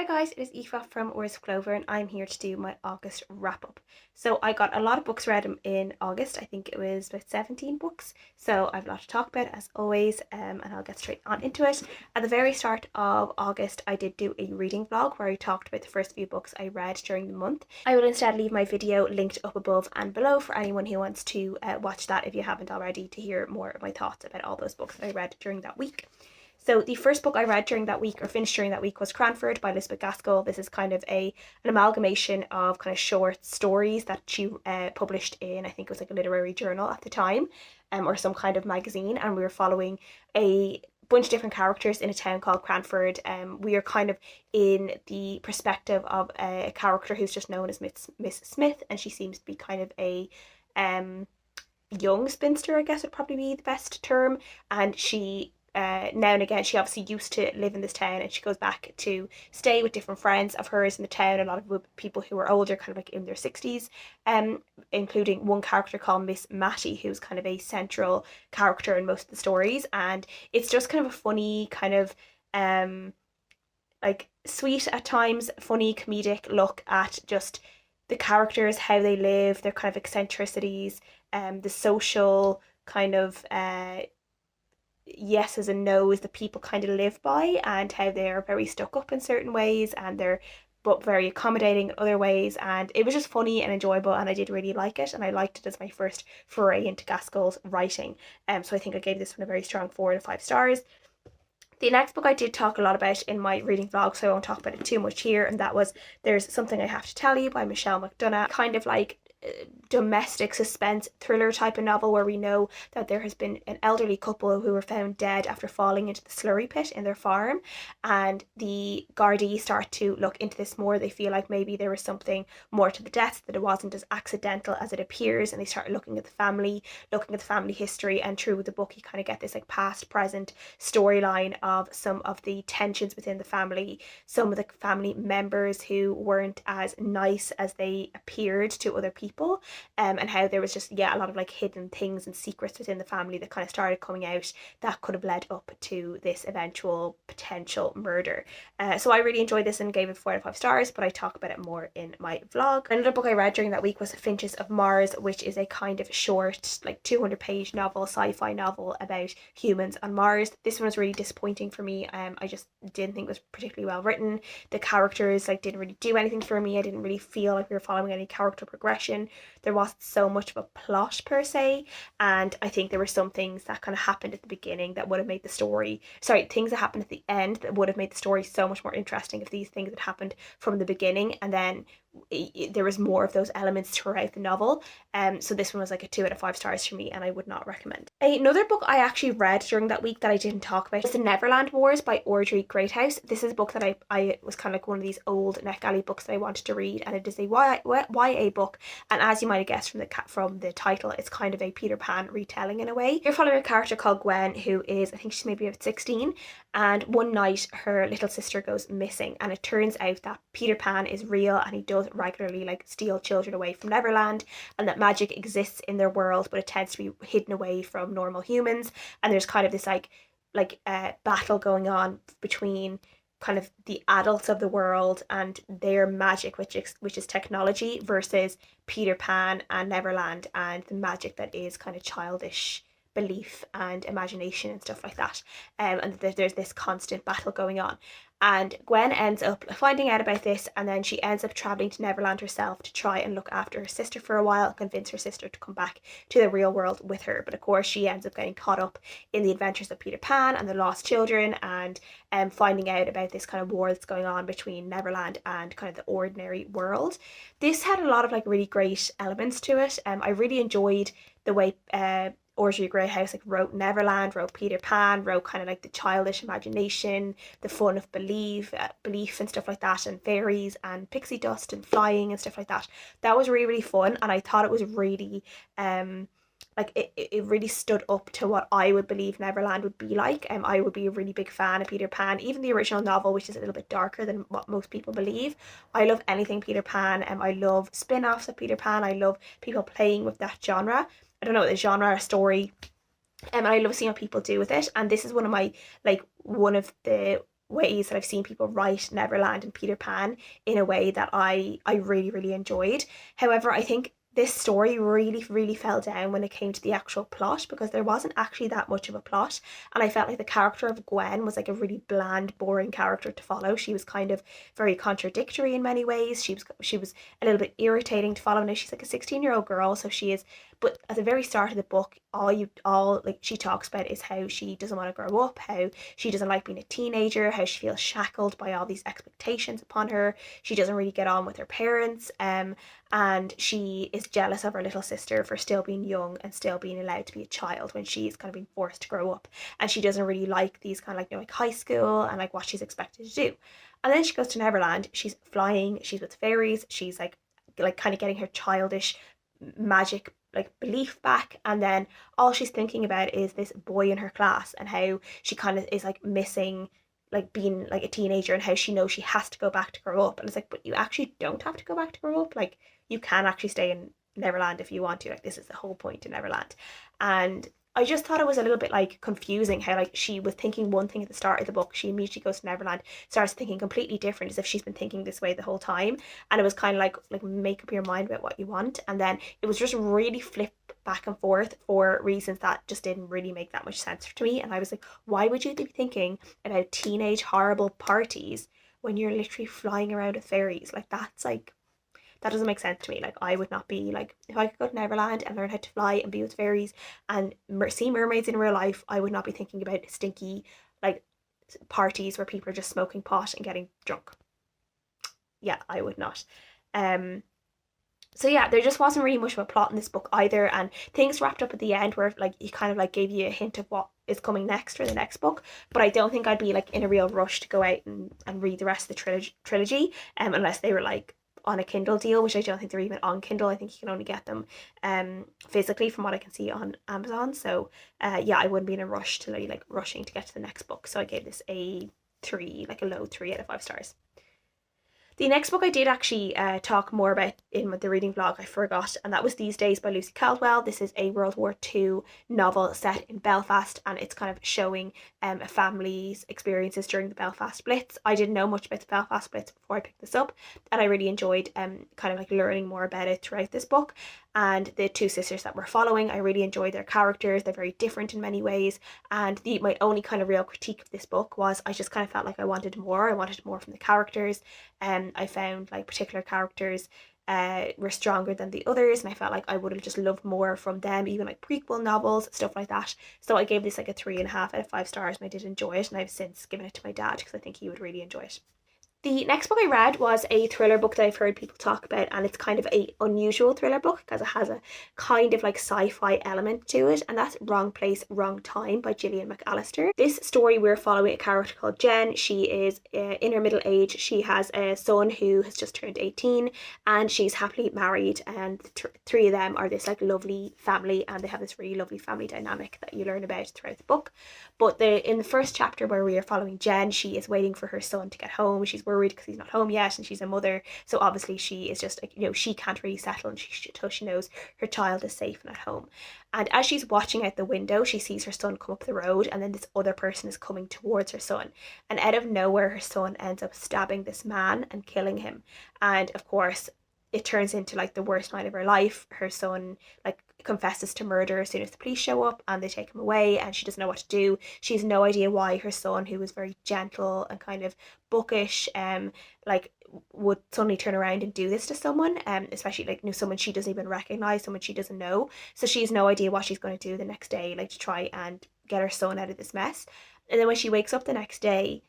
Hi guys, it is Aoife from Words of Clover and I'm here to do my August wrap up. So I got a lot of books read in August. I think it was about 17 books. So I've a lot to talk about as always, and I'll get straight on into it. At the very start of August I did do a reading vlog where I talked about the first few books I read during the month. I will instead leave my video linked up above and below for anyone who wants to watch that if you haven't already, to hear more of my thoughts about all those books that I read during that week. So the first book I read during that week, or finished during that week, was Cranford by Elizabeth Gaskell. This is kind of an amalgamation of kind of short stories that she published in, I think it was like a literary journal at the time, or some kind of magazine, and we were following a bunch of different characters in a town called Cranford. We are kind of in the perspective of a character who's just known as Miss Smith, and she seems to be kind of a young spinster, I guess would probably be the best term, and she now and again, she obviously used to live in this town and she goes back to stay with different friends of hers in the town, a lot of people who are older, kind of like in their 60s, including one character called Miss Mattie, who's kind of a central character in most of the stories. And it's just kind of a funny, kind of like sweet at times, funny comedic look at just the characters, how they live, their kind of eccentricities, the social kind of yeses and nos that people kind of live by, and how they're very stuck up in certain ways and they're but very accommodating in other ways. And it was just funny and enjoyable, and I did really like it, and I liked it as my first foray into Gaskell's writing. So I think I gave this one a very strong 4 out of 5 stars. The next book I did talk a lot about in my reading vlog, so I won't talk about it too much here, and that was There's Something I Have to Tell You by Michelle McDonagh. Kind of like domestic suspense thriller type of novel where we know that there has been an elderly couple who were found dead after falling into the slurry pit in their farm, and the Gardaí start to look into this more. They feel like maybe there was something more to the deaths, that it wasn't as accidental as it appears, and they start looking at the family history, and through the book you kind of get this like past present storyline of some of the tensions within the family, some of the family members who weren't as nice as they appeared to other people, and how there was just a lot of like hidden things and secrets within the family that kind of started coming out that could have led up to this eventual potential murder. So I really enjoyed this and gave it 4 out of 5 stars, but I talk about it more in my vlog. Another book I read during that week was Finches of Mars, which is a kind of short, like 200-page novel, sci-fi novel about humans on Mars. This one was really disappointing for me. I just didn't think it was particularly well written. The characters like didn't really do anything for me. I didn't really feel like we were following any character progression. There wasn't so much of a plot per se, and I think there were some things that kind of happened at the beginning that would have made the story, things that happened at the end that would have made the story so much more interesting if these things had happened from the beginning, and then there was more of those elements throughout the novel. So this one was like a 2 out of 5 stars for me, and I would not recommend. Another book I actually read during that week that I didn't talk about was The Neverland Wars by Audrey Greathouse. This is a book that I was kind of like one of these old NetGalley books that I wanted to read, and it is a YA book, and as you might have guessed from the title, it's kind of a Peter Pan retelling in a way. You're following a character called Gwen, who is, I think she's maybe about 16, and one night her little sister goes missing, and it turns out that Peter Pan is real and he does regularly like steal children away from Neverland, and that magic exists in their world, but it tends to be hidden away from normal humans. And there's kind of this battle going on between kind of the adults of the world and their magic, which is technology, versus Peter Pan and Neverland and the magic that is kind of childish belief and imagination and stuff like that. And there's this constant battle going on. And Gwen ends up finding out about this, and then she ends up traveling to Neverland herself to try and look after her sister for a while, convince her sister to come back to the real world with her. But of course she ends up getting caught up in the adventures of Peter Pan and the lost children, and finding out about this kind of war that's going on between Neverland and kind of the ordinary world. This had a lot of like really great elements to it. I really enjoyed the way Audrey Greathouse like wrote Neverland, wrote Peter Pan, wrote kind of like the childish imagination, the fun of belief and stuff like that, and fairies and pixie dust and flying and stuff like that. That was really, really fun, and I thought it was really it really stood up to what I would believe Neverland would be like. I would be a really big fan of Peter Pan, even the original novel, which is a little bit darker than what most people believe. I love anything Peter Pan, I love spin-offs of Peter Pan. I love people playing with that genre. I don't know, the genre or story, and I love seeing what people do with it. And this is one of the ways that I've seen people write Neverland and Peter Pan in a way that I really, really enjoyed. However, I think this story really, really fell down when it came to the actual plot, because there wasn't actually that much of a plot. And I felt like the character of Gwen was like a really bland, boring character to follow. She was kind of very contradictory in many ways. She was a little bit irritating to follow. Now she's like a 16-year-old girl, so she is. But at the very start of the book, all like she talks about is how she doesn't want to grow up, how she doesn't like being a teenager, how she feels shackled by all these expectations upon her. She doesn't really get on with her parents, and she is jealous of her little sister for still being young and still being allowed to be a child when she's kind of being forced to grow up. And she doesn't really like these kind of like, like high school and like what she's expected to do. And then she goes to Neverland. She's flying. She's with fairies. She's like kind of getting her childish magic like belief back, and then all she's thinking about is this boy in her class and how she kind of is like missing like being like a teenager, and how she knows she has to go back to grow up. And it's like, but you actually don't have to go back to grow up. Like, you can actually stay in Neverland if you want to. Like, this is the whole point in Neverland. And I just thought it was a little bit like confusing how like she was thinking one thing at the start of the book, she immediately goes to Neverland, starts thinking completely different, as if she's been thinking this way the whole time. And it was kind of like make up your mind about what you want. And then it was just really flip back and forth for reasons that just didn't really make that much sense to me. And I was like, why would you be thinking about teenage horrible parties when you're literally flying around with fairies? Like, that's like, that doesn't make sense to me. Like, I would not be like, if I could go to Neverland and learn how to fly and be with fairies and see mermaids in real life, I would not be thinking about stinky like parties where people are just smoking pot and getting drunk. Yeah, I would not. So yeah, there just wasn't really much of a plot in this book either, and things wrapped up at the end where like he kind of like gave you a hint of what is coming next for the next book. But I don't think I'd be like in a real rush to go out and read the rest of the trilogy, unless they were like on a Kindle deal, which I don't think they're even on Kindle. I think you can only get them physically from what I can see on Amazon. So yeah, I wouldn't be in a rush to like rushing to get to the next book. So I gave this a 3, like a low 3 out of 5 stars. The next book I did actually talk more about in the reading vlog, I forgot, and that was These Days by Lucy Caldwell. This is a World War II novel set in Belfast, and it's kind of showing a family's experiences during the Belfast Blitz. I didn't know much about the Belfast Blitz before I picked this up, and I really enjoyed kind of like learning more about it throughout this book. And the two sisters that we're following, I really enjoyed their characters. They're very different in many ways, and my only kind of real critique of this book was I just kind of felt like I wanted more. I wanted more from the characters, and I found like particular characters were stronger than the others, and I felt like I would have just loved more from them, even like prequel novels, stuff like that. So I gave this like a 3.5 out of 5 stars, and I did enjoy it, and I've since given it to my dad because I think he would really enjoy it. The next book I read was a thriller book that I've heard people talk about, and it's kind of a unusual thriller book because it has a kind of like sci-fi element to it, and that's Wrong Place, Wrong Time by Gillian McAllister. This story, we're following a character called Jen. She is in her middle age. She has a son who has just turned 18, and she's happily married, and three of them are this like lovely family, and they have this really lovely family dynamic that you learn about throughout the book. But in the first chapter where we are following Jen, she is waiting for her son to get home. She's worried because he's not home yet, and she's a mother, so obviously she is just like, she can't really settle until she knows her child is safe and at home. And as she's watching out the window, she sees her son come up the road, and then this other person is coming towards her son, and out of nowhere her son ends up stabbing this man and killing him. And of course it turns into like the worst night of her life. Her son like confesses to murder as soon as the police show up, and they take him away, and she doesn't know what to do. She has no idea why her son, who was very gentle and kind of bookish, like would suddenly turn around and do this to someone, especially like someone she doesn't even recognize, someone she doesn't know. So she has no idea what she's going to do the next day, like to try and get her son out of this mess. And then when she wakes up the next day,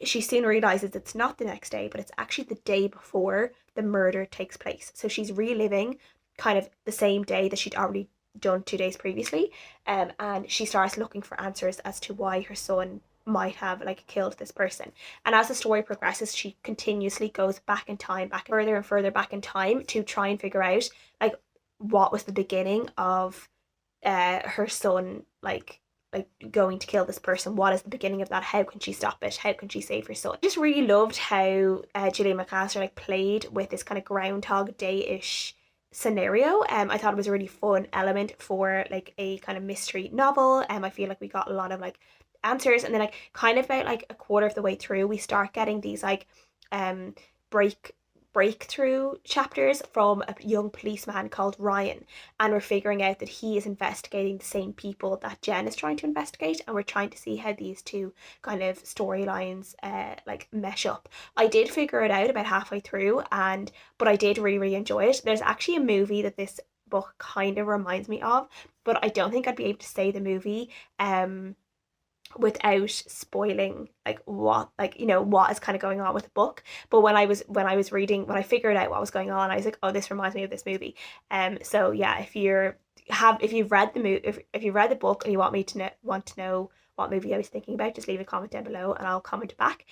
she soon realizes it's not the next day, but it's actually the day before the murder takes place. So she's reliving kind of the same day that she'd already done 2 days previously, and she starts looking for answers as to why her son might have like killed this person. And as the story progresses, she continuously goes back in time, back further and further back in time, to try and figure out like what was the beginning of her son like going to kill this person. What is the beginning of that? How can she stop it? How can she save her son? I just really loved how Gillian McAllister like played with this kind of Groundhog Day-ish scenario. I thought it was a really fun element for like a kind of mystery novel. I feel like we got a lot of like answers, and then like kind of about like a quarter of the way through we start getting these like breakthrough chapters from a young policeman called Ryan, and we're figuring out that he is investigating the same people that Jen is trying to investigate, and we're trying to see how these two kind of storylines like mesh up. I did figure it out about halfway through, but I did really enjoy it. There's actually a movie that this book kind of reminds me of, but I don't think I'd be able to say the movie without spoiling like what, like, you know, what is kind of going on with the book. But when I was reading, when I figured out what was going on, I was like, oh, this reminds me of this movie. So yeah, if you've read the movie, if you read the book and you want to know what movie I was thinking about, just leave a comment down below and I'll comment back.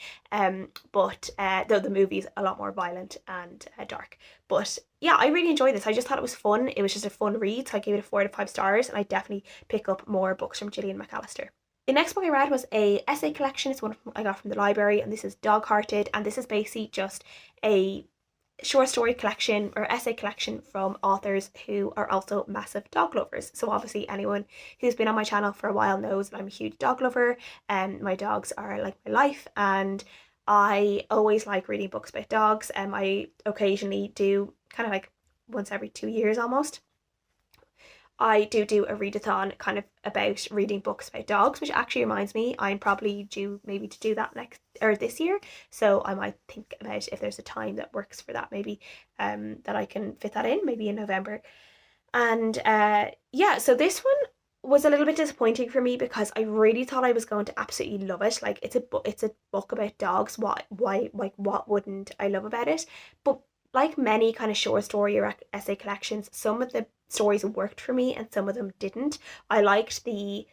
But though the movie's a lot more violent and dark. But yeah, I really enjoyed this. I just thought it was fun. It was just a fun read, so I gave it a 4 out of 5 stars, and I definitely pick up more books from Gillian McAllister. The next book I read was a essay collection. It's one I got from the library, and this is Dog-Hearted, and this is basically just a short story collection or essay collection from authors who are also massive dog lovers. So obviously anyone who's been on my channel for a while knows that I'm a huge dog lover, and my dogs are like my life, and I always like reading books about dogs, and I occasionally do, kind of like once every 2 years almost, I do a readathon kind of about reading books about dogs, which actually reminds me, I'm probably due maybe to do that this year. So I might think about if there's a time that works for that, maybe that I can fit that in, maybe in November. And yeah, so this one was a little bit disappointing for me because I really thought I was going to absolutely love it. Like, it's a book about dogs. What wouldn't I love about it? But like many kind of short story or essay collections, some of the stories worked for me and some of them didn't. I liked the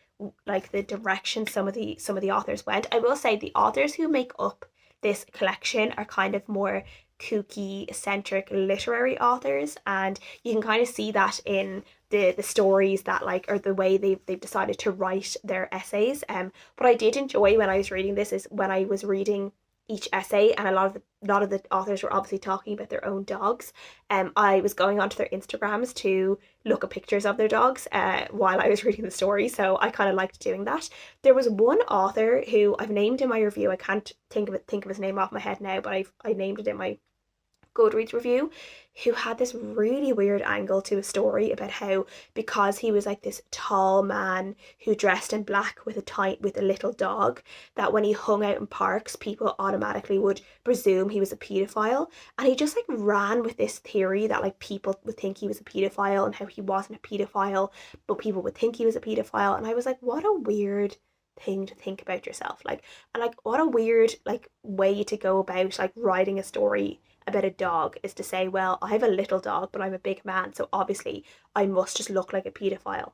direction some of the authors went. I will say the authors who make up this collection are kind of more kooky, eccentric literary authors, and you can kind of see that in the stories that like, or the way they've decided to write their essays. What I did enjoy when I was reading this is when I was reading each essay, and a lot of the authors were obviously talking about their own dogs. I was going onto their Instagrams to look at pictures of their dogs while I was reading the story, so I kind of liked doing that. There was one author who I've named in my review. I can't think of his name off my head now, but I named it in my Goodreads review, who had this really weird angle to a story about how, because he was like this tall man who dressed in black with a little dog, that when he hung out in parks, people automatically would presume he was a paedophile. And he just like ran with this theory that like people would think he was a paedophile, and how he wasn't a paedophile, but people would think he was a paedophile. And I was like, what a weird thing to think about yourself. Like, and like, what a weird like way to go about like writing a story about a dog, is to say, well, I have a little dog, but I'm a big man, so obviously I must just look like a paedophile.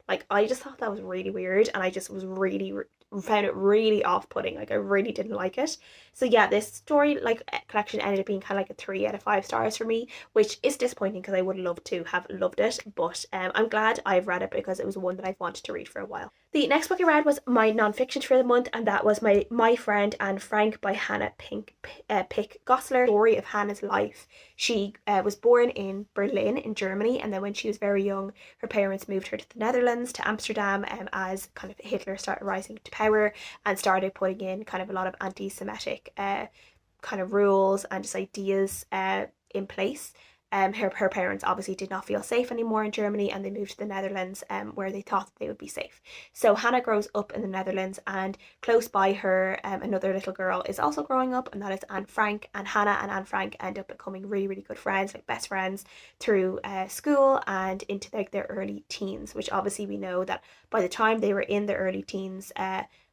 Like, I just thought that was really weird, and I just was really found it really off-putting. Like, I really didn't like it. So yeah, this story like collection ended up being kind of like a 3 out of 5 stars for me, which is disappointing because I would love to have loved it. But I'm glad I've read it because it was one that I've wanted to read for a while. The next book I read was my non-fiction for the month, and that was My Friend Anne Frank by Hannah Pick-Goslar. Story of Hannah's life. She was born in Berlin in Germany, and then when she was very young, her parents moved her to the Netherlands, to Amsterdam, as kind of Hitler started rising to power and started putting in kind of a lot of anti-Semitic kind of rules and just ideas in place. Her parents obviously did not feel safe anymore in Germany, and they moved to the Netherlands where they thought they would be safe. So Hannah grows up in the Netherlands, and close by her another little girl is also growing up, and that is Anne Frank. And Hannah and Anne Frank end up becoming really good friends, like best friends, through school and into like their early teens, which obviously we know that by the time they were in their early teens,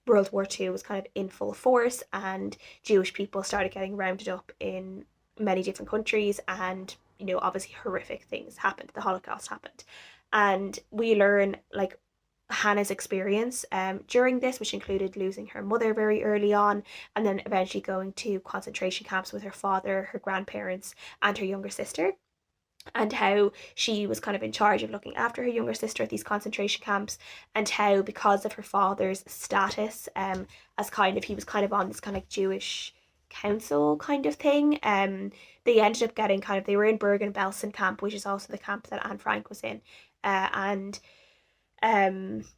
World War II was kind of in full force, and Jewish people started getting rounded up in many different countries, and you know, obviously horrific things happened. The Holocaust happened, and we learn like Hannah's experience during this, which included losing her mother very early on, and then eventually going to concentration camps with her father, her grandparents, and her younger sister, and how she was kind of in charge of looking after her younger sister at these concentration camps, and how because of her father's status as kind of, he was kind of on this kind of Jewish council kind of thing, they ended up getting kind of, they were in Bergen-Belsen camp, which is also the camp that Anne Frank was in, and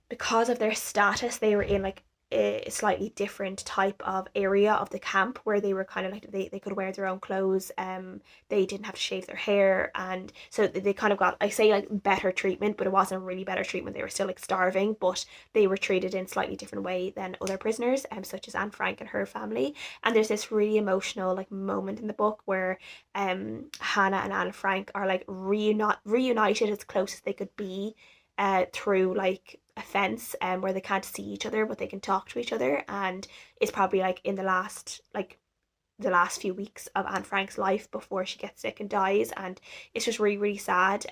because of their status, they were in like a slightly different type of area of the camp where they were kind of like they could wear their own clothes, they didn't have to shave their hair, and so they kind of got, I say like better treatment, but it wasn't really better treatment. They were still like starving, but they were treated in a slightly different way than other prisoners, such as Anne Frank and her family. And there's this really emotional like moment in the book where Hannah and Anne Frank are like reunited as close as they could be, through like a fence, where they can't see each other but they can talk to each other. And it's probably like in the last few weeks of Anne Frank's life before she gets sick and dies, and it's just really, really sad.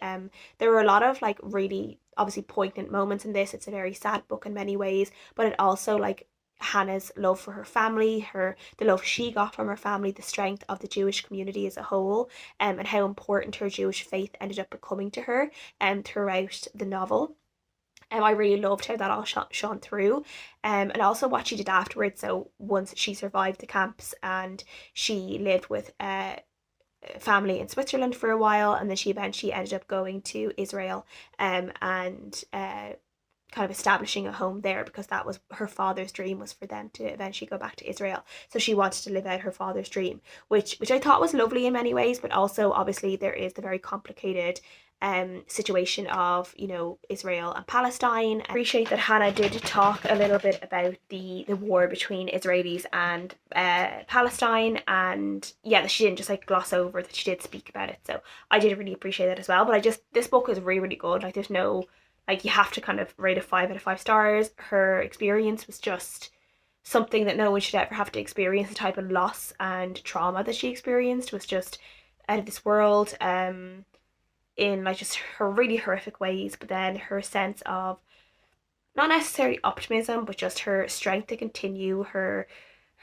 There were a lot of like really obviously poignant moments in this. It's a very sad book in many ways, but it also like Hannah's love for her family, the love she got from her family, the strength of the Jewish community as a whole, and how important her Jewish faith ended up becoming to her throughout the novel. I really loved how that all shone through, and also what she did afterwards. So once she survived the camps and she lived with family in Switzerland for a while, and then she eventually ended up going to Israel, and kind of establishing a home there, because that was her father's dream, was for them to eventually go back to Israel. So she wanted to live out her father's dream, which I thought was lovely in many ways, but also obviously there is the very complicated situation of, you know, Israel and Palestine. I appreciate that Hannah did talk a little bit about the war between Israelis and Palestine, and yeah, that she didn't just like gloss over that, she did speak about it. So I did really appreciate that as well. But this book is really, really good. Like there's no, like, you have to kind of rate it 5 out of 5 stars. Her experience was just something that no one should ever have to experience. The type of loss and trauma that she experienced was just out of this world, in like just her really horrific ways. But then her sense of not necessarily optimism, but just her strength to continue, her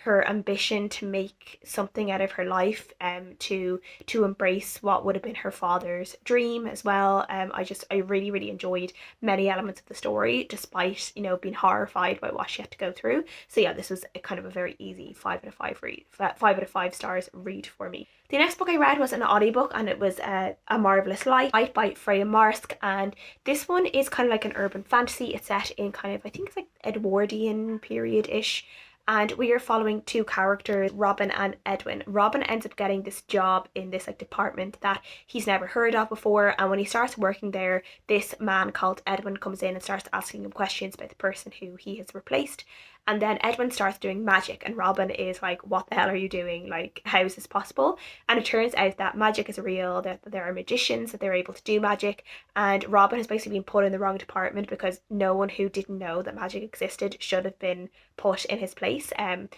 ambition to make something out of her life, to embrace what would have been her father's dream as well. I really, really enjoyed many elements of the story, despite, you know, being horrified by what she had to go through. So yeah, this was a kind of a very easy 5 out of 5 read, 5 out of 5 stars read for me. The next book I read was an audiobook, and it was A Marvellous Light by Freya Marske, and this one is kind of like an urban fantasy. It's set in kind of, I think it's like Edwardian period-ish, and we are following two characters, Robin and Edwin. Robin ends up getting this job in this like department that he's never heard of before, and when he starts working there, this man called Edwin comes in and starts asking him questions about the person who he has replaced. And then Edwin starts doing magic, and Robin is like, what the hell are you doing? Like, how is this possible? And it turns out that magic is real, that there are magicians, that they're able to do magic. And Robin has basically been put in the wrong department because no one who didn't know that magic existed should have been put in his place. And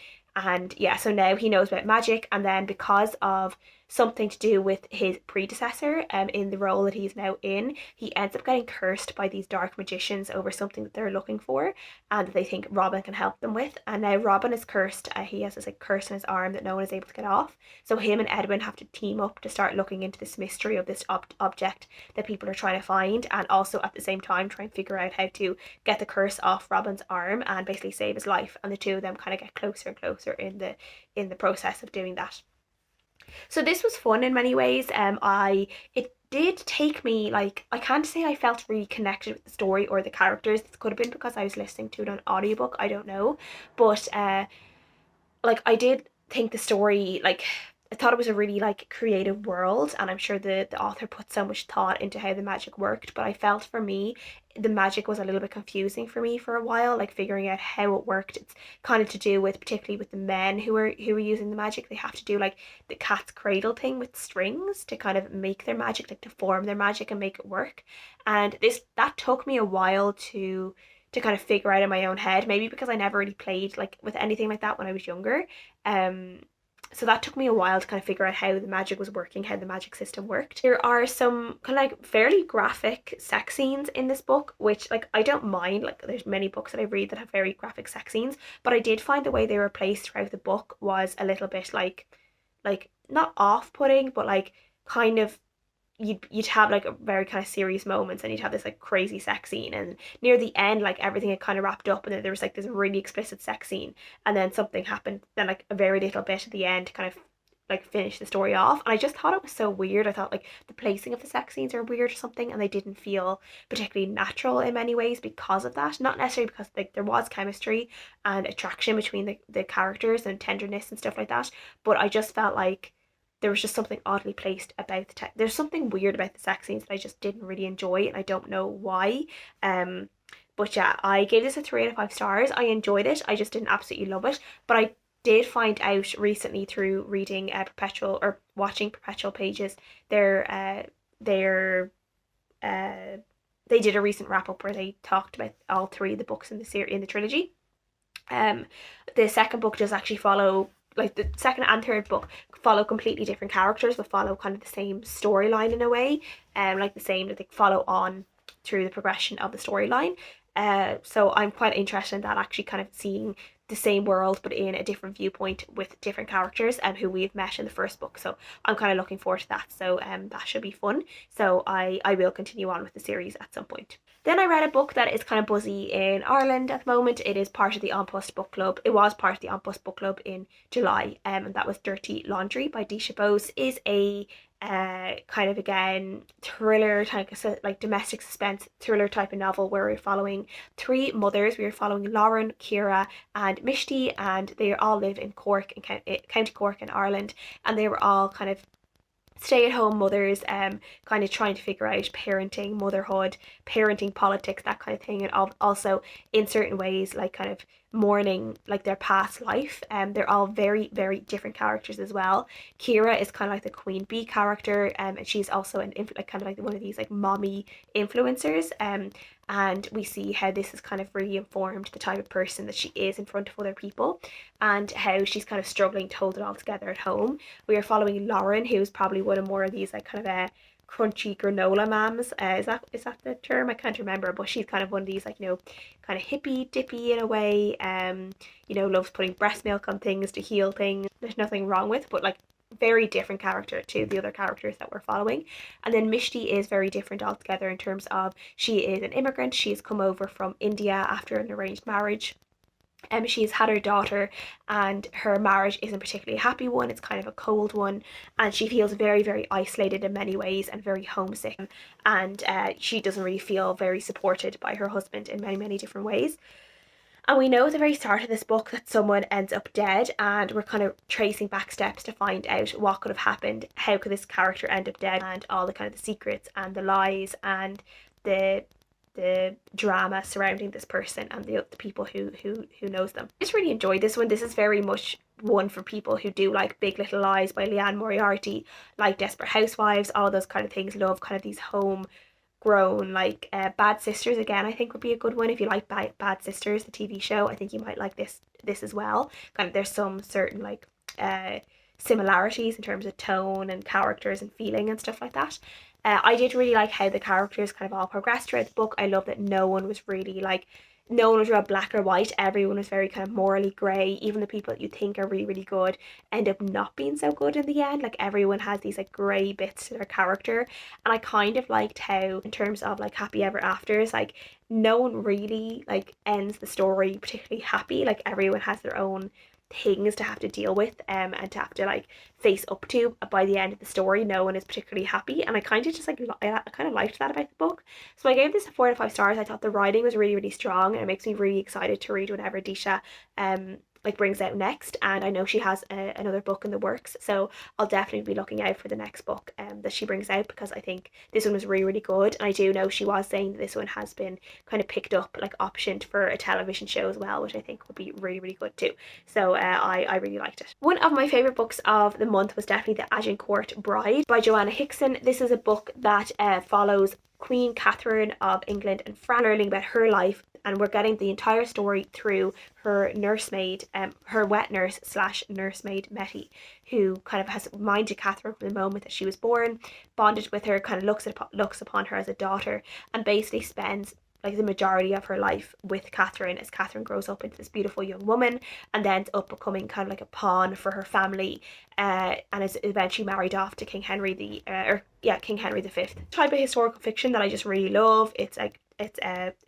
yeah, so now he knows about magic, and then because of something to do with his predecessor, in the role that he's now in, he ends up getting cursed by these dark magicians over something that they're looking for, and that they think Robin can help them with. And now Robin is cursed. He has this like curse in his arm that no one is able to get off. So him and Edwin have to team up to start looking into this mystery of this object that people are trying to find, and also at the same time try and figure out how to get the curse off Robin's arm and basically save his life. And the two of them kind of get closer and closer in the process of doing that. So this was fun in many ways. It did take me, like, I can't say I felt really connected with the story or the characters. This could have been because I was listening to it on audiobook, I don't know. But like, I did think the story, like, I thought it was a really like creative world, and I'm sure the author put so much thought into how the magic worked. But I felt, for me, the magic was a little bit confusing for me for a while, like figuring out how it worked. It's kind of to do with, particularly with the men who were using the magic, they have to do like the cat's cradle thing with strings to kind of make their magic, like to form their magic and make it work. And that took me a while to kind of figure out in my own head, maybe because I never really played like with anything like that when I was younger. So that took me a while to kind of figure out how the magic was working, how the magic system worked. There are some kind of like fairly graphic sex scenes in this book, which like I don't mind. Like there's many books that I read that have very graphic sex scenes, but I did find the way they were placed throughout the book was a little bit like not off-putting, but like kind of you'd have like a very kind of serious moments, and you'd have this like crazy sex scene, and near the end like everything had kind of wrapped up, and then there was like this really explicit sex scene, and then something happened, then like a very little bit at the end to kind of like finish the story off. And I just thought it was so weird. I thought like the placing of the sex scenes are weird or something, and they didn't feel particularly natural in many ways because of that. Not necessarily because like there was chemistry and attraction between the characters and tenderness and stuff like that, but I just felt like there was just something oddly placed about there's something weird about the sex scenes that I just didn't really enjoy, and I don't know why. But yeah, I gave this a 3 out of 5 stars. I enjoyed it. I just didn't absolutely love it, but I did find out recently through reading Perpetual or watching Perpetual Pages, they did a recent wrap up where they talked about all 3 of the books in the series in the trilogy. The second book does actually follow, like the second and third book follow completely different characters, but follow kind of the same storyline in a way, like the same, that they follow on through the progression of the storyline. So I'm quite interested in that, actually kind of seeing the same world but in a different viewpoint with different characters and who we've met in the first book. So I'm kind of looking forward to that. So that should be fun. So I will continue on with the series at some point. Then I read a book that is kind of buzzy in Ireland at the moment. It is part of the An Post book club. It was part of the An Post book club in July, and that was Dirty Laundry by Disha. Bose is a kind of, again, thriller type, like domestic suspense thriller type of novel where we're following 3 mothers. We are following Lauren, Ciara and Mishti, and they all live in Cork, in County Cork in Ireland, and they were all kind of stay-at-home mothers, kind of trying to figure out parenting, motherhood, parenting politics, that kind of thing, and also in certain ways like kind of mourning like their past life. They're all very, very different characters as well. Ciara is kind of like the queen bee character, and she's also like kind of like one of these like mommy influencers, and we see how this has kind of really informed the type of person that she is in front of other people, and how she's kind of struggling to hold it all together at home. We are following Lauren, who's probably one of more of these like kind of a crunchy granola mams. Is that the term? I can't remember, but she's kind of one of these like, you know, kind of hippy dippy in a way, you know, loves putting breast milk on things to heal things. There's nothing wrong with, but like very different character to the other characters that we're following. And then Mishti is very different altogether in terms of she is an immigrant. She's come over from India after an arranged marriage. She's had her daughter, and her marriage isn't a particularly happy one. It's kind of a cold one, and she feels very, very isolated in many ways and very homesick, and she doesn't really feel very supported by her husband in many, many different ways. And we know at the very start of this book that someone ends up dead, and we're kind of tracing back steps to find out what could have happened, how could this character end up dead, and all the kind of the secrets and the lies and the drama surrounding this person and the people who knows them. I just really enjoyed this one. This is very much one for people who do like Big Little Lies by Leanne Moriarty, like Desperate Housewives, all those kind of things. Love kind of these homegrown, like Bad Sisters, again, I think would be a good one. If you like Bad Sisters, the TV show, I think you might like this as well. Kind of there's some certain like similarities in terms of tone and characters and feeling and stuff like that. I did really like how the characters kind of all progressed throughout the book. I love that no one was really like, no one was real black or white. Everyone was very kind of morally grey. Even the people that you think are really, really good end up not being so good in the end. Like everyone has these like grey bits to their character. And I kind of liked how, in terms of like happy ever afters, like no one really like ends the story particularly happy. Like everyone has their own things to have to deal with, and to have to like face up to by the end of the story. No one is particularly happy, and I kind of just like I kind of liked that about the book. So I gave this a 4 out of 5 stars. I thought the writing was really, really strong, and it makes me really excited to read whenever Disha like brings out next. And I know she has another book in the works, so I'll definitely be looking out for the next book that she brings out, because I think this one was really, really good. And I do know she was saying that this one has been kind of picked up, like optioned for a television show as well, which I think would be really, really good too. So I really liked it. One of my favourite books of the month was definitely The Agincourt Bride by Joanna Hickson. This is a book that follows Queen Catherine of England and France, learning about her life, and we're getting the entire story through her nursemaid, her wet nurse / nursemaid Metty, who kind of has minded Catherine from the moment that she was born, bonded with her, kind of looks upon her as a daughter, and basically spends like the majority of her life with Catherine as Catherine grows up into this beautiful young woman, and then ends up becoming kind of like a pawn for her family, and is eventually married off to King Henry King Henry V. Type of historical fiction that I just really love. It's like, it's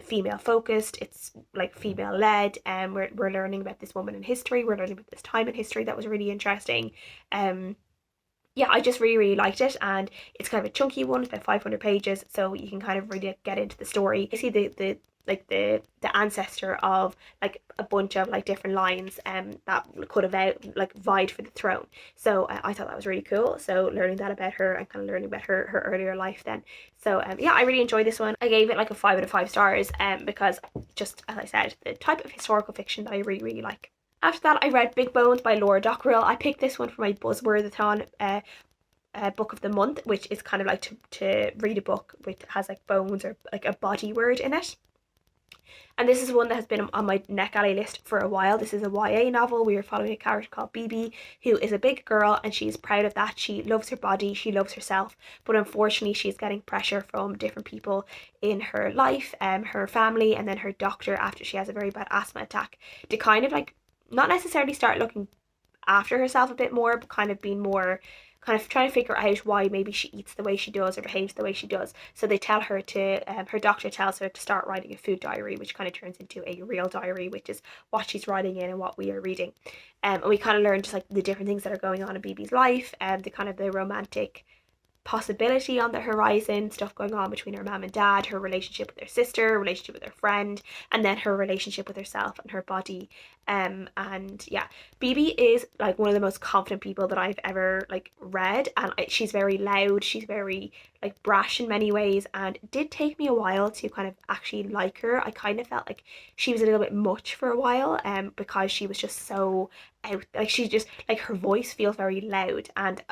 female focused, it's like female led, and we're learning about this woman in history, we're learning about this time in history that was really interesting. yeah, I just really liked it, and it's kind of a chunky one. It's about 500 pages, so you can kind of really get into the story. You see the ancestor of like a bunch of like different lines that could have vied for the throne. So I thought that was really cool. So learning that about her and kind of learning about her earlier life then. So yeah, I really enjoyed this one. I gave it like a 5 out of 5 stars because just as I said, the type of historical fiction that I really like. After that, I read Big Bones by Laura Dockrill. I picked this one for my Buzzworthathon book of the month, which is kind of like to read a book which has like bones or like a body word in it. And this is one that has been on my NetGalley list for a while. This is a YA novel. We are following a character called Bibi, who is a big girl, and she's proud of that. She loves her body, she loves herself, but unfortunately she's getting pressure from different people in her life, her family, and then her doctor after she has a very bad asthma attack, to kind of like not necessarily start looking after herself a bit more, but kind of being more kind of trying to figure out why maybe she eats the way she does or behaves the way she does. So they tell her to, her doctor tells her to start writing a food diary, which kind of turns into a real diary, which is what she's writing in and what we are reading. And we kind of learn just like the different things that are going on in Bibi's life, and the romantic possibility on the horizon, stuff going on between her mom and dad, her relationship with her sister, relationship with her friend, and then her relationship with herself and her body. And yeah, Bibi is like one of the most confident people that I've ever like read, and she's very loud, she's very like brash in many ways, and it did take me a while to kind of actually like her. I kind of felt like she was a little bit much for a while, because she was just so out, like she just like her voice feels very loud, and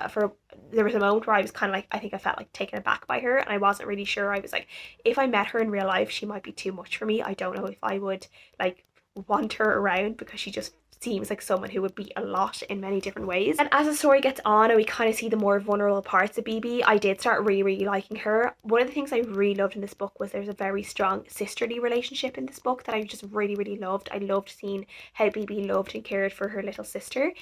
there was a moment where I was kind of like, I think I felt like taken aback by her, and I wasn't really sure. I was like, if I met her in real life, she might be too much for me. I don't know if I would like want her around, because she just seems like someone who would be a lot in many different ways. And as the story gets on and we kind of see the more vulnerable parts of Bibi, I did start really liking her. One of the things I really loved in this book was there's a very strong sisterly relationship in this book that I just really loved. I loved seeing how Bibi loved and cared for her little sister.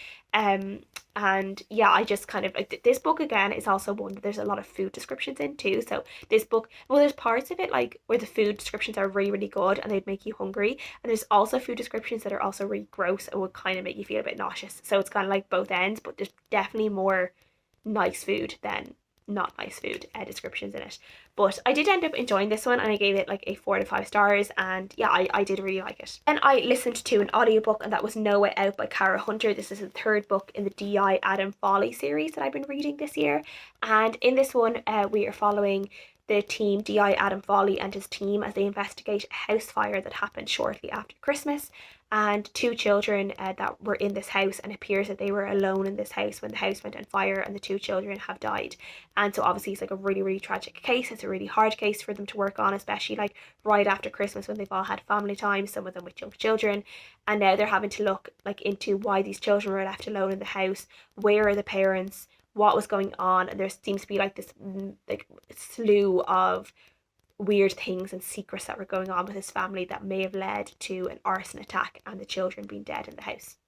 And yeah, I just kind of like this book again is also one that there's a lot of food descriptions in too. So this book, well, there's parts of it like where the food descriptions are really good and they'd make you hungry, and there's also food descriptions that are also really gross and would kind of make you feel a bit nauseous. So it's kind of like both ends, but there's definitely more nice food than not nice food descriptions in it. But I did end up enjoying this one, and I gave it like a 4 out of 5 stars, and yeah, I did really like it. And I listened to an audiobook, and that was No Way Out by Cara Hunter. This is the third book in the D.I. Adam Foley series that I've been reading this year, and in this one we are following the team D.I. Adam Foley and his team as they investigate a house fire that happened shortly after Christmas, and 2 children that were in this house, and it appears that they were alone in this house when the house went on fire, and the 2 children have died. And so obviously it's like a really tragic case. It's a really hard case for them to work on, especially like right after Christmas when they've all had family time, some of them with young children, and now they're having to look like into why these children were left alone in the house, where are the parents, what was going on. And there seems to be like this like slew of weird things and secrets that were going on with his family that may have led to an arson attack and the children being dead in the house.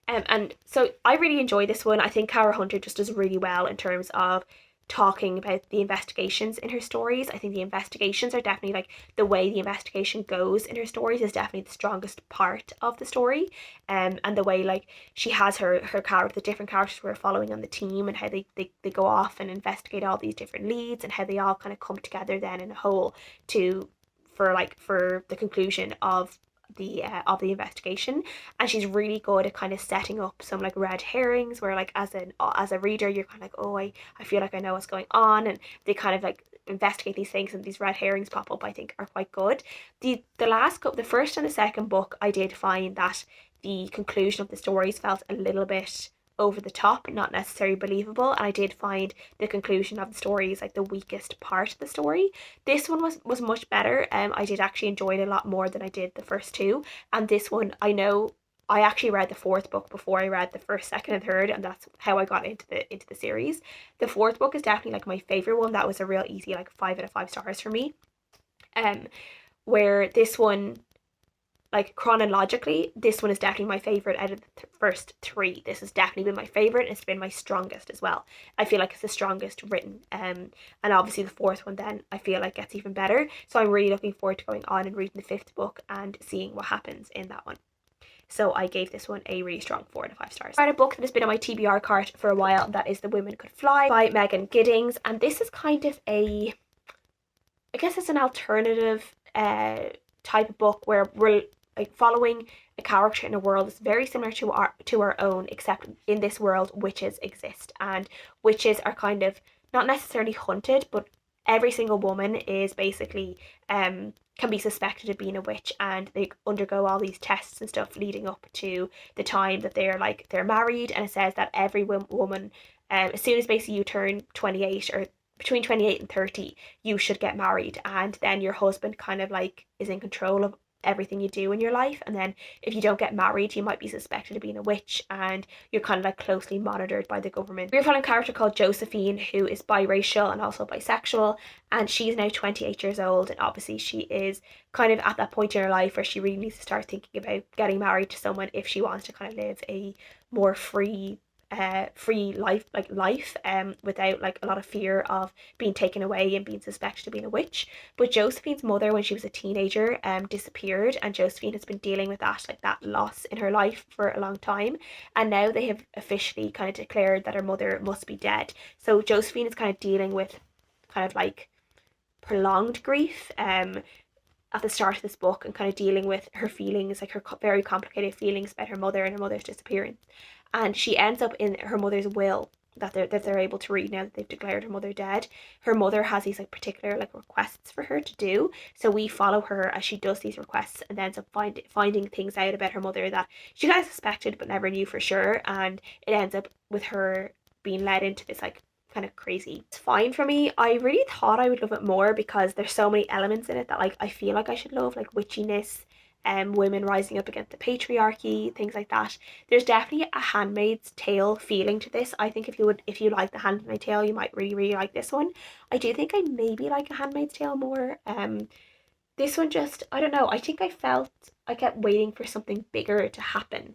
And so I really enjoyed this one. I think Cara Hunter just does really well in terms of talking about the investigations in her stories. I think the investigations are definitely like the way the investigation goes in her stories is definitely the strongest part of the story. And the way like she has her character, the different characters we're following on the team, and how they go off and investigate all these different leads, and how they all kind of come together then in a whole for the conclusion of the investigation. And she's really good at kind of setting up some like red herrings where like as a reader you're kind of like, oh, I feel like I know what's going on, and they kind of like investigate these things and these red herrings pop up, I think are quite good. The first and the second book, I did find that the conclusion of the stories felt a little bit over the top, not necessarily believable, and I did find the conclusion of the stories like the weakest part of the story. This one was much better. I did actually enjoy it a lot more than I did the first 2, and this one, I know I actually read the 4th book before I read the 1st, 2nd and 3rd, and that's how I got into the series. The 4th book is definitely like my favorite one. That was a real easy like 5 out of 5 stars for me. Where this one, like chronologically, this one is definitely my favorite out of the first 3. This has definitely been my favorite. It's been my strongest as well. I feel like it's the strongest written, and obviously the 4th one then I feel like gets even better. So I'm really looking forward to going on and reading the 5th book and seeing what happens in that one. So I gave this one a really strong 4 out of 5 stars. I read a book that has been on my TBR cart for a while, that is The Women Could Fly by Megan Giddings, and this is kind of a, I guess it's an alternative type of book where we're like following a character in a world that's very similar to our own, except in this world witches exist, and witches are kind of not necessarily hunted, but every single woman is basically can be suspected of being a witch, and they undergo all these tests and stuff leading up to the time that they're married. And it says that every woman, as soon as basically you turn 28 or between 28 and 30, you should get married, and then your husband kind of like is in control of everything you do in your life. And then if you don't get married, you might be suspected of being a witch, and you're kind of like closely monitored by the government. We're following a character called Josephine, who is biracial and also bisexual, and she's now 28 years old, and obviously she is kind of at that point in her life where she really needs to start thinking about getting married to someone if she wants to kind of live a more free life without like a lot of fear of being taken away and being suspected of being a witch. But Josephine's mother, when she was a teenager, disappeared, and Josephine has been dealing with that loss in her life for a long time, and now they have officially kind of declared that her mother must be dead. So Josephine is kind of dealing with kind of like prolonged grief at the start of this book, and kind of dealing with her feelings, like her very complicated feelings about her mother and her mother's disappearance. And she ends up in her mother's will that they're able to read now that they've declared her mother dead. Her mother has these like particular like requests for her to do, so we follow her as she does these requests, and ends up finding things out about her mother that she kind of suspected but never knew for sure. And it ends up with her being led into this like kind of crazy. It's fine for me. I really thought I would love it more because there's so many elements in it that like I feel like I should love, like witchiness, women rising up against the patriarchy, things like that. There's definitely a Handmaid's Tale feeling to this. I think if you like the Handmaid's Tale, you might really like this one. I do think I maybe like a Handmaid's Tale more. This one just, I don't know, I think I kept waiting for something bigger to happen,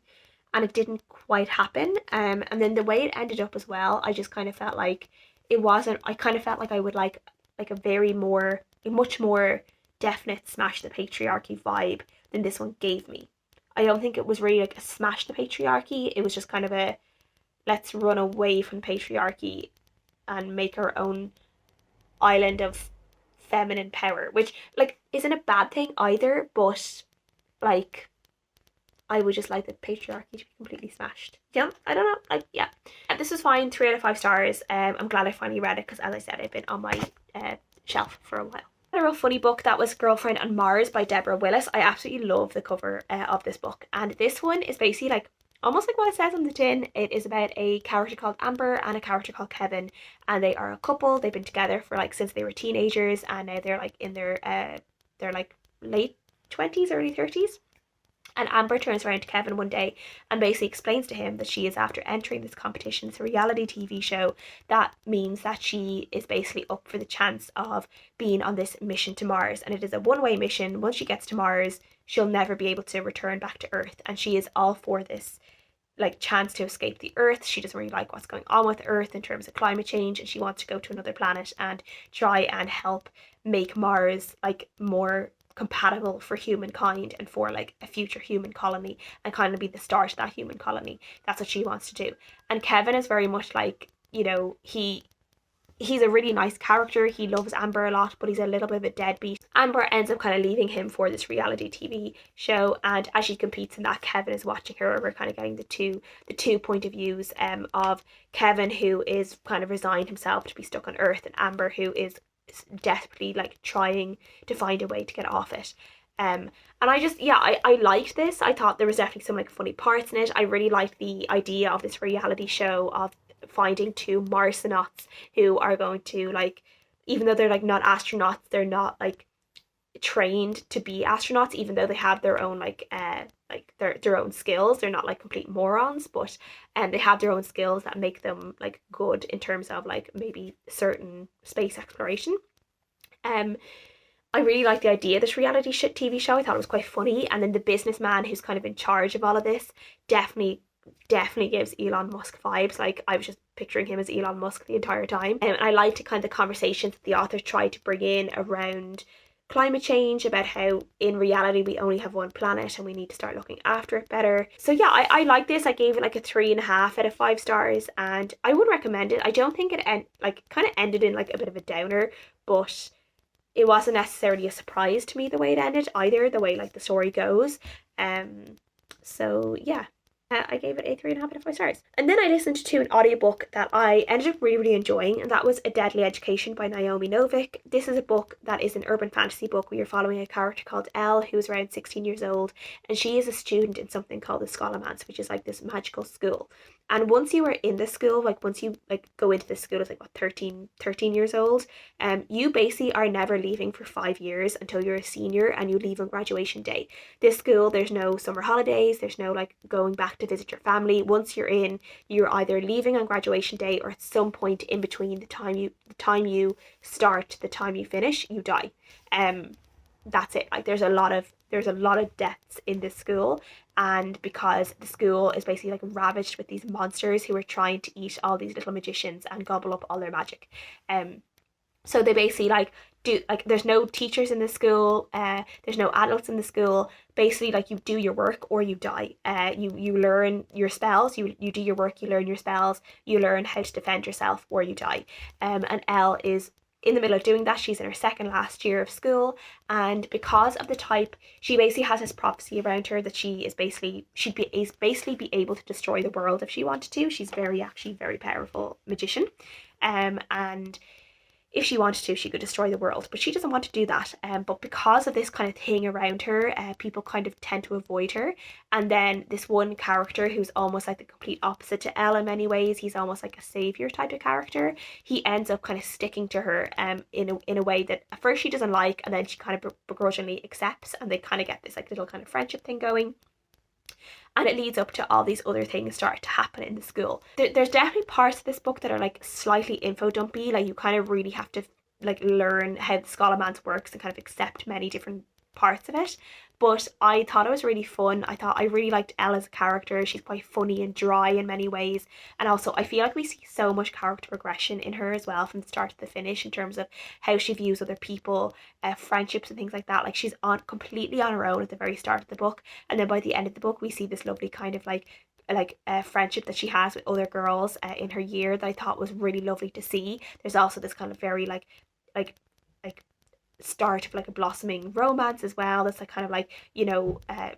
and it didn't quite happen. And then the way it ended up as well, I just kind of felt like it wasn't, I kind of felt like I would like a much more definite smash the patriarchy vibe than this one gave me. I don't think it was really like a smash the patriarchy. It was just kind of a let's run away from patriarchy and make our own island of feminine power, which like isn't a bad thing either, but like I would just like the patriarchy to be completely smashed. Yeah, I don't know, like, yeah. This was fine, 3 out of 5 stars. I'm glad I finally read it because, as I said, it's been on my shelf for a while. A real funny book that was Girlfriend on Mars by Deborah Willis. I absolutely love the cover of this book, and this one is basically like almost like what it says on the tin. It is about a character called Amber and a character called Kevin, and they are a couple. They've been together for like since they were teenagers, and now they're like in their they're like late 20s, early 30s. And Amber turns around to Kevin one day and basically explains to him that she is after entering this competition. It's a reality TV show. That means that she is basically up for the chance of being on this mission to Mars. And it is a one-way mission. Once she gets to Mars, she'll never be able to return back to Earth. And she is all for this like chance to escape the Earth. She doesn't really like what's going on with Earth in terms of climate change, and she wants to go to another planet and try and help make Mars like more compatible for humankind and for like a future human colony, and kind of be the start of that human colony. That's what she wants to do. And Kevin is very much like, you know, he's a really nice character. He loves Amber a lot, but he's a little bit of a deadbeat. Amber ends up kind of leaving him for this reality TV show, and as she competes in that, Kevin is watching her. We're kind of getting the two point of views of Kevin, who is kind of resigned himself to be stuck on Earth, and Amber, who is desperately like trying to find a way to get off it. And I liked this. I thought there was definitely some like funny parts in it. I really liked the idea of this reality show of finding 2 Marsenauts who are going to like, even though they're like not astronauts, they're not like trained to be astronauts, even though they have their own like their own skills. They're not like complete morons, but they have their own skills that make them like good in terms of like maybe certain space exploration. I really like the idea of this reality TV show. I thought it was quite funny. And then the businessman who's kind of in charge of all of this definitely gives Elon Musk vibes. Like I was just picturing him as Elon Musk the entire time. And I liked the kind of conversations that the author tried to bring in around climate change, about how in reality we only have one planet and we need to start looking after it better. So yeah, I like this. I gave it like a 3.5 out of 5 stars, and I would recommend it. I don't think it kind of ended in like a bit of a downer, but it wasn't necessarily a surprise to me the way it ended either, the way like the story goes. So yeah, I gave it a 3.5 out of 5 stars. And then I listened to an audiobook that I ended up really enjoying, and that was A Deadly Education by Naomi Novik. This is a book that is an urban fantasy book where you're following a character called Elle, who's around 16 years old, and she is a student in something called the Scholomance, which is like this magical school. And once you are in the school, like once you like go into the school, it's like what, 13 years old, you basically are never leaving for 5 years until you're a senior and you leave on graduation day. This school, there's no summer holidays, there's no like going back to visit your family. Once you're in, you're either leaving on graduation day, or at some point in between the time you start to the time you finish, you die. That's it. Like there's a lot of deaths in this school, and because the school is basically like ravaged with these monsters who are trying to eat all these little magicians and gobble up all their magic. So they basically there's no teachers in the school, there's no adults in the school. Basically, like, you do your work or you die. You learn your spells, you do your work, you learn your spells, you learn how to defend yourself, or you die. And Elle is in the middle of doing that. She's in her second last year of school, and because of the type, she basically has this prophecy around her that she'd basically be able to destroy the world if she wanted to. She's actually very powerful magician, and if she wanted to, she could destroy the world, but she doesn't want to do that. But because of this kind of thing around her, people kind of tend to avoid her. And then this one character who's almost like the complete opposite to Elle in many ways, he's almost like a savior type of character. He ends up kind of sticking to her in a way that at first she doesn't like, and then she kind of begrudgingly accepts, and they kind of get this like little kind of friendship thing going. And it leads up to all these other things start to happen in the school. There's definitely parts of this book that are like slightly info dumpy. Like, you kind of really have to like learn how the Scholomance works and kind of accept many different parts of it. But I thought it was really fun. I really liked Elle as a character. She's quite funny and dry in many ways. And also, I feel like we see so much character progression in her as well, from the start to the finish, in terms of how she views other people, friendships and things like that. Like, she's completely on her own at the very start of the book. And then by the end of the book, we see this lovely kind of like friendship that she has with other girls in her year that I thought was really lovely to see. There's also this kind of very like start of like a blossoming romance as well, that's like kind of like,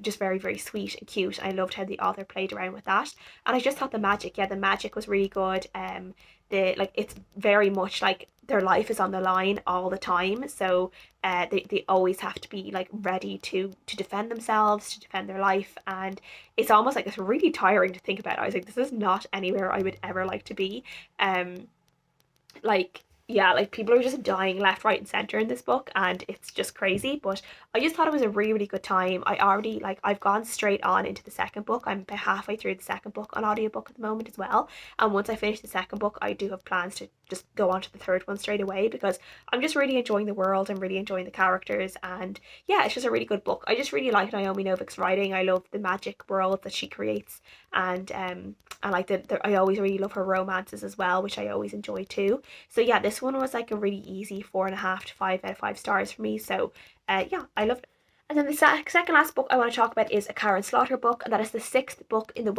just very, very sweet and cute. I loved how the author played around with that, and I just thought the magic was really good. It's very much like their life is on the line all the time, so they always have to be like ready to defend themselves, to defend their life, and it's almost like it's really tiring to think about. I was like, this is not anywhere I would ever like to be. People are just dying left, right and centre in this book, and it's just crazy. But I just thought it was a really, really good time. I've gone straight on into the second book. I'm about halfway through the second book on audiobook at the moment as well. And once I finish the second book, I do have plans to just go on to the third one straight away, because I'm just really enjoying the world. I'm really enjoying the characters, and yeah, it's just a really good book. I just really like Naomi Novik's writing. I love the magic world that she creates, and I like I always really love her romances as well, which I always enjoy too. So yeah, this one was like a really easy 4.5 to 5 out of 5 stars for me. So yeah, I loved it. And then the second last book I want to talk about is a Karen Slaughter book, and that is the 6th book in the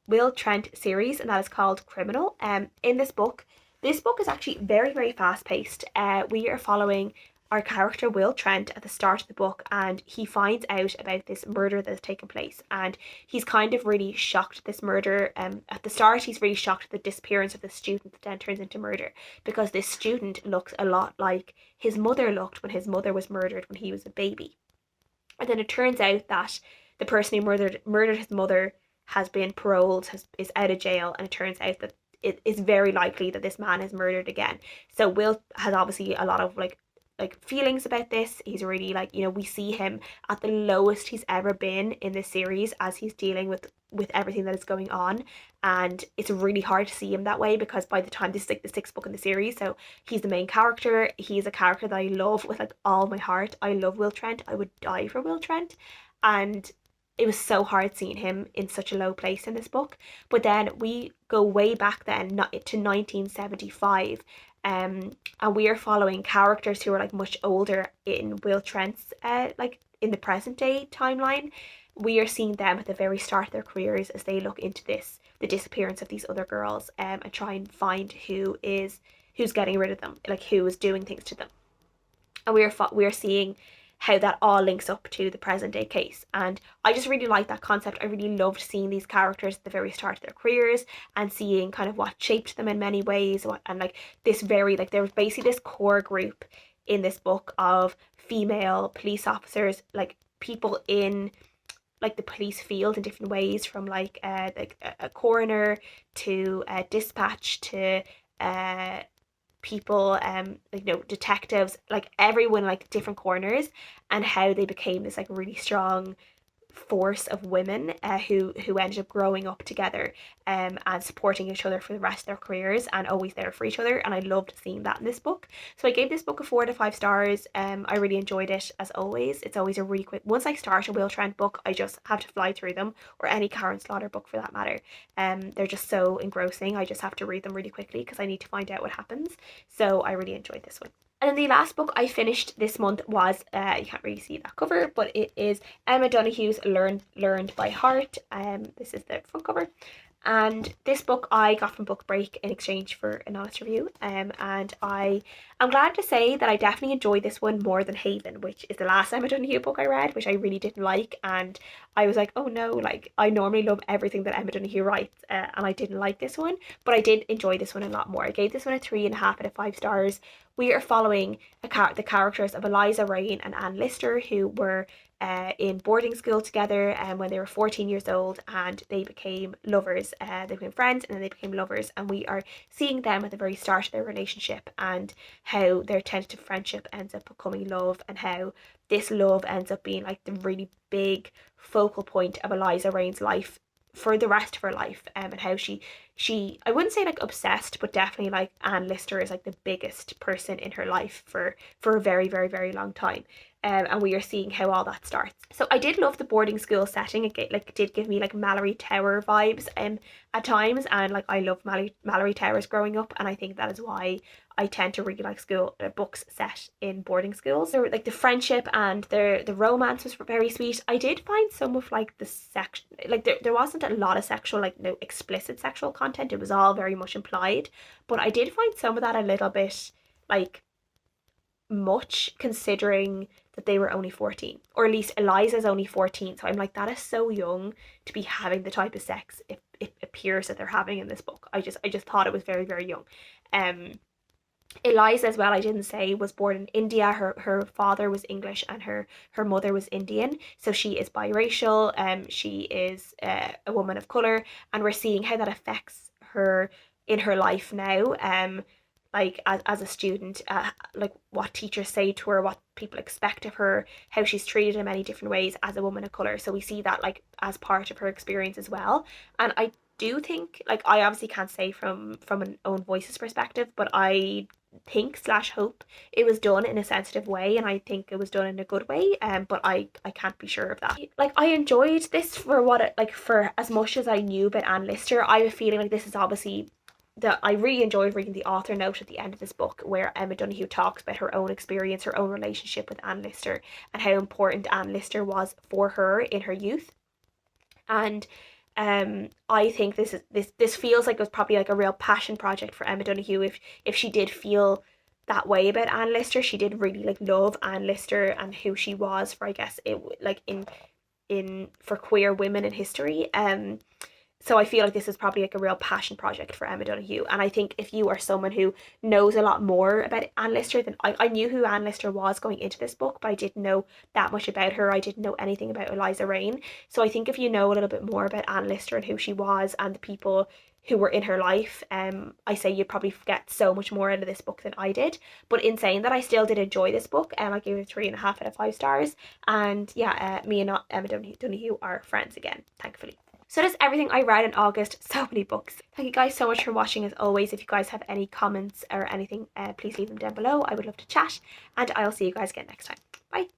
Will Trent series, and that is called Criminal. In this book is actually very, very fast paced. We are following our character Will Trent at the start of the book, and he finds out about this murder that has taken place, and he's kind of really shocked at this murder. At the start, he's really shocked at the disappearance of the student that then turns into murder, because this student looks a lot like his mother looked when his mother was murdered when he was a baby. And then it turns out that the person who murdered his mother has been paroled, is out of jail, and it turns out that it is very likely that this man is murdered again. So Will has obviously a lot of like feelings about this. He's really we see him at the lowest he's ever been in this series as he's dealing with everything that is going on, and it's really hard to see him that way, because by the time this is like the 6th book in the series, so he's the main character. He's a character that I love with like all my heart. I love Will Trent. I would die for Will Trent, and it was so hard seeing him in such a low place in this book. But then we go way back then, not to 1975, and we are following characters who are like much older in Will Trent's like in the present day timeline. We are seeing them at the very start of their careers as they look into the disappearance of these other girls, and try and find who's getting rid of them, like who is doing things to them. And we are seeing how that all links up to the present day case. And I just really like that concept. I really loved seeing these characters at the very start of their careers and seeing kind of what shaped them in many ways. And like this very, like there was basically this core group in this book of female police officers, like people in like the police field in different ways, from like a coroner to a dispatch to people, like, you know, detectives, like everyone, like different corners, and how they became this like really strong force of women who ended up growing up together, and supporting each other for the rest of their careers and always there for each other. And I loved seeing that in this book. So I gave this book a 4 to 5 stars. I really enjoyed it, as always. It's always a really quick, once I start a Will Trent book, I just have to fly through them, or any Karen Slaughter book for that matter. They're just so engrossing. I just have to read them really quickly because I need to find out what happens. So I really enjoyed this one. And then the last book I finished this month was, you can't really see that cover, but it is Emma Donoghue's Learned by Heart. This is the front cover. And this book I got from Book Break in exchange for an honest review. And I'm glad to say that I definitely enjoyed this one more than Haven, which is the last Emma Donoghue book I read, which I really didn't like. And I was like, oh no, like I normally love everything that Emma Donoghue writes, and I didn't like this one, but I did enjoy this one a lot more. I gave this one a 3.5 out of 5 stars. We are following the characters of Eliza Rain and Anne Lister, who were in boarding school together when they were 14 years old, and they became lovers. They became friends and then they became lovers, and we are seeing them at the very start of their relationship and how their tentative friendship ends up becoming love, and how this love ends up being like the really big focal point of Eliza Rain's life for the rest of her life, and how she I wouldn't say like obsessed, but definitely like Anne Lister is like the biggest person in her life for a very, very, very long time. And we are seeing how all that starts. So I did love the boarding school setting. It did give me like Mallory Tower vibes at times, and like I love Mallory Towers growing up, and I think that is why I tend to really like books set in boarding schools. So like the friendship and the romance was very sweet. I did find some of like the sex, like there wasn't a lot of sexual, like no explicit sexual content. It was all very much implied, but I did find some of that a little bit like much, considering that they were only 14, or at least Eliza's only 14. So I'm like, that is so young to be having the type of sex it appears that they're having in this book. I just thought it was very, very young. Eliza as well, I didn't say, was born in India. Her father was English and her mother was Indian, so she is biracial. She is a woman of colour, and we're seeing how that affects her in her life now. Like as a student, like what teachers say to her, what people expect of her, how she's treated in many different ways as a woman of colour. So we see that like as part of her experience as well. And I do think, like, I obviously can't say from an own voice's perspective, but I think / hope it was done in a sensitive way, and I think it was done in a good way, but I can't be sure of that. Like, I enjoyed this for what it, like, for as much as I knew about Anne Lister. I have a feeling like this is obviously that I really enjoyed reading the author note at the end of this book, where Emma Donoghue talks about her own experience, her own relationship with Anne Lister, and how important Anne Lister was for her in her youth. And I think this feels like it was probably like a real passion project for Emma Donoghue. If she did feel that way about Anne Lister, she did really like love Anne Lister and who she was for, I guess, it like in for queer women in history. So I feel like this is probably like a real passion project for Emma Donoghue. And I think if you are someone who knows a lot more about Anne Lister, then I knew who Anne Lister was going into this book, but I didn't know that much about her. I didn't know anything about Eliza Rain. So I think if you know a little bit more about Anne Lister and who she was and the people who were in her life, I say you'd probably get so much more out of this book than I did. But in saying that, I still did enjoy this book, and I gave it 3.5 out of 5 stars. And yeah, me and Emma Donoghue are friends again, thankfully. So that's everything I read in August. So many books. Thank you guys so much for watching as always. If you guys have any comments or anything, please leave them down below. I would love to chat, and I'll see you guys again next time. Bye.